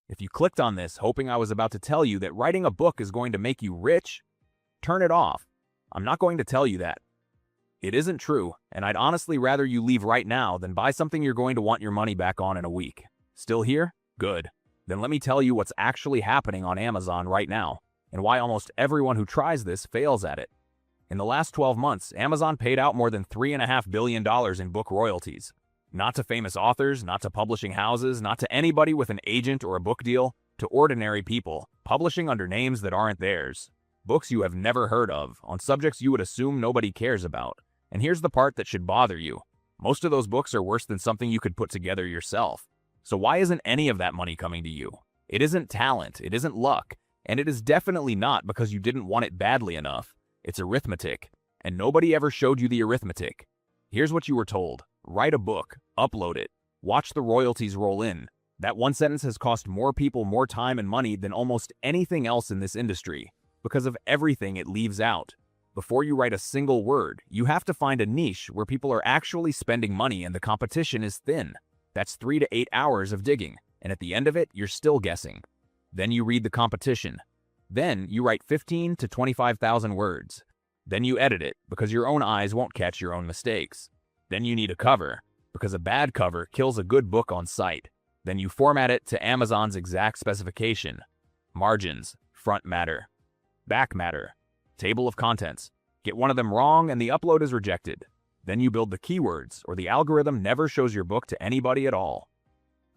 If you clicked on this hoping I was about to tell you that writing a book is going to make you rich, turn it off. I'm not going to tell you that. It isn't true, and I'd honestly rather you leave right now than buy something you're going to want your money back on in a week. Still here? Good. Then let me tell you what's actually happening on Amazon right now, and why almost everyone who tries this fails at it. In the last 12 months, Amazon paid out more than $3.5 billion in book royalties. Not to famous authors, not to publishing houses, not to anybody with an agent or a book deal, to ordinary people, publishing under names that aren't theirs. Books you have never heard of, on subjects you would assume nobody cares about. And here's the part that should bother you. Most of those books are worse than something you could put together yourself. So why isn't any of that money coming to you? It isn't talent, it isn't luck, and it is definitely not because you didn't want it badly enough. It's arithmetic, and nobody ever showed you the arithmetic. Here's what you were told. Write a book, upload it, watch the royalties roll in. That one sentence has cost more people more time and money than almost anything else in this industry, because of everything it leaves out. Before you write a single word, you have to find a niche where people are actually spending money and the competition is thin. That's 3 to 8 hours of digging, and at the end of it, you're still guessing. Then you read the competition. Then you write 15 to 25,000 words. Then you edit it, because your own eyes won't catch your own mistakes. Then you need a cover, because a bad cover kills a good book on sight. Then you format it to Amazon's exact specification. Margins, front matter, back matter, table of contents. Get one of them wrong and the upload is rejected. Then you build the keywords, or the algorithm never shows your book to anybody at all.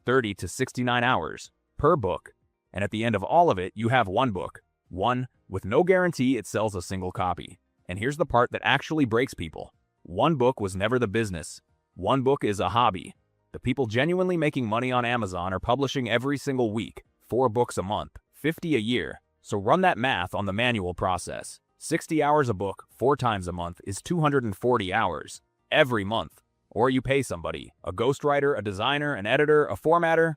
30 to 69 hours per book. And at the end of all of it, you have one book. One, with no guarantee it sells a single copy. And here's the part that actually breaks people. One book was never the business. One book is a hobby. The people genuinely making money on Amazon are publishing every single week, 4 books a month, 50 a year. So run that math on the manual process. 60 hours a book, 4 times a month, is 240 hours every month. Or you pay somebody, a ghostwriter, a designer, an editor, a formatter,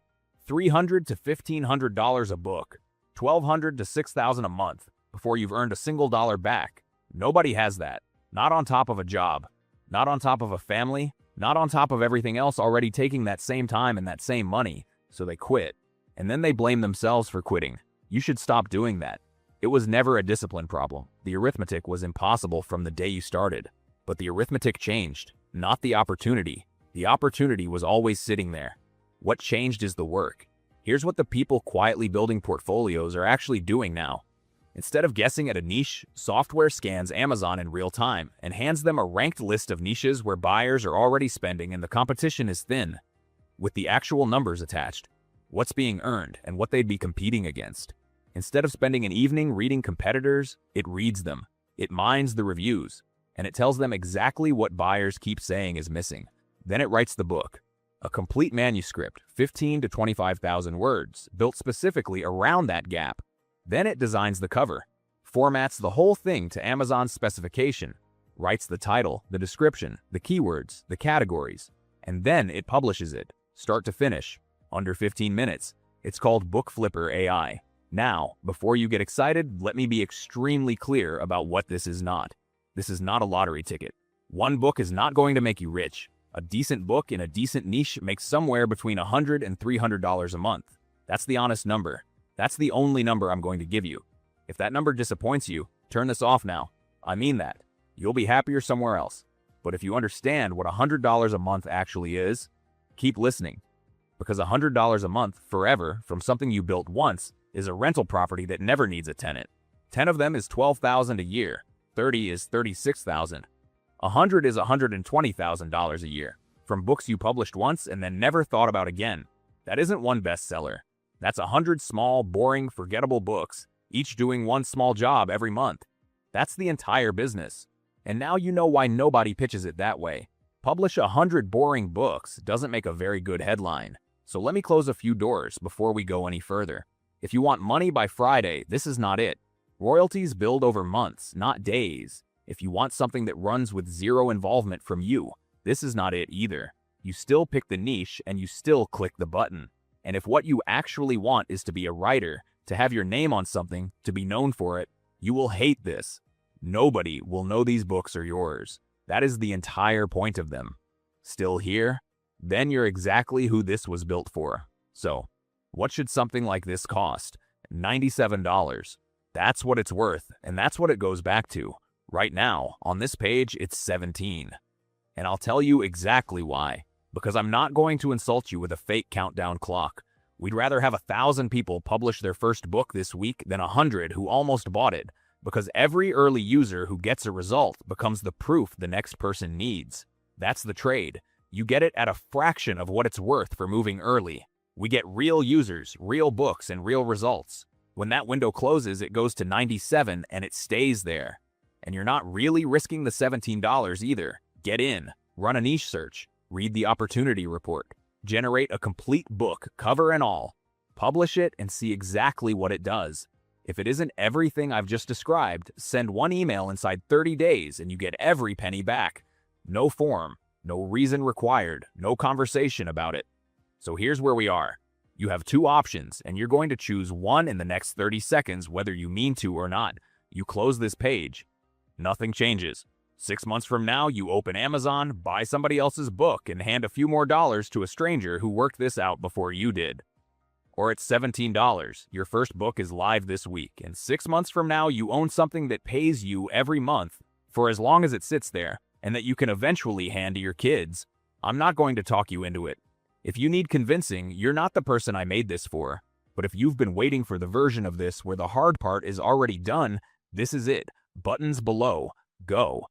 $300 to $1,500 a book, $1,200 to $6,000 a month, before you've earned a single dollar back. Nobody has that. Not on top of a job, not on top of a family, not on top of everything else already taking that same time and that same money, so they quit. And then they blame themselves for quitting. You should stop doing that. It was never a discipline problem. The arithmetic was impossible from the day you started. But the arithmetic changed, not the opportunity. The opportunity was always sitting there. What changed is the work. Here's what the people quietly building portfolios are actually doing now. Instead of guessing at a niche, software scans Amazon in real time and hands them a ranked list of niches where buyers are already spending and the competition is thin, with the actual numbers attached, what's being earned and what they'd be competing against. Instead of spending an evening reading competitors, it reads them, it mines the reviews, and it tells them exactly what buyers keep saying is missing. Then it writes the book. A complete manuscript, 15 to 25,000 words, built specifically around that gap. Then it designs the cover, formats the whole thing to Amazon's specification, writes the title, the description, the keywords, the categories, and then it publishes it, start to finish, under 15 minutes. It's called BookFlipper AI. Now, before you get excited, let me be extremely clear about what this is not. This is not a lottery ticket. One book is not going to make you rich. A decent book in a decent niche makes somewhere between $100 and $300 a month. That's the honest number. That's the only number I'm going to give you. If that number disappoints you, turn this off now. I mean that. You'll be happier somewhere else. But if you understand what $100 a month actually is, keep listening. Because $100 a month forever from something you built once is a rental property that never needs a tenant. 10 of them is $12,000 a year. 30 is $36,000. 100 is $120,000 a year from books you published once and then never thought about again. That isn't one bestseller. That's 100 small, boring, forgettable books, each doing one small job every month. That's the entire business. And now you know why nobody pitches it that way. Publish 100 boring books doesn't make a very good headline. So let me close a few doors before we go any further. If you want money by Friday, this is not it. Royalties build over months, not days. If you want something that runs with zero involvement from you, this is not it either. You still pick the niche and you still click the button. And if what you actually want is to be a writer, to have your name on something, to be known for it, you will hate this. Nobody will know these books are yours. That is the entire point of them. Still here? Then you're exactly who this was built for. So, What should something like this cost? $97. That's what it's worth, and that's what it goes back to. Right now, on this page, it's 17. And I'll tell you exactly why. Because I'm not going to insult you with a fake countdown clock. We'd rather have 1,000 people publish their first book this week than 100 who almost bought it, because every early user who gets a result becomes the proof the next person needs. That's the trade. You get it at a fraction of what it's worth for moving early. We get real users, real books, and real results. When that window closes, it goes to 97 and it stays there. And you're not really risking the $17 either. Get in, run a niche search, read the opportunity report, generate a complete book, cover and all, publish it, and see exactly what it does. If it isn't everything I've just described, send one email inside 30 days and you get every penny back. No form, no reason required, no conversation about it. So here's where we are. You have two options, and you're going to choose one in the next 30 seconds whether you mean to or not. You close this page. Nothing changes. 6 months from now, you open Amazon, buy somebody else's book, and hand a few more dollars to a stranger who worked this out before you did. Or it's $17. Your first book is live this week, and 6 months from now, you own something that pays you every month for as long as it sits there, and that you can eventually hand to your kids. I'm not going to talk you into it. If you need convincing, you're not the person I made this for. But if you've been waiting for the version of this where the hard part is already done, this is it. Buttons below. Go.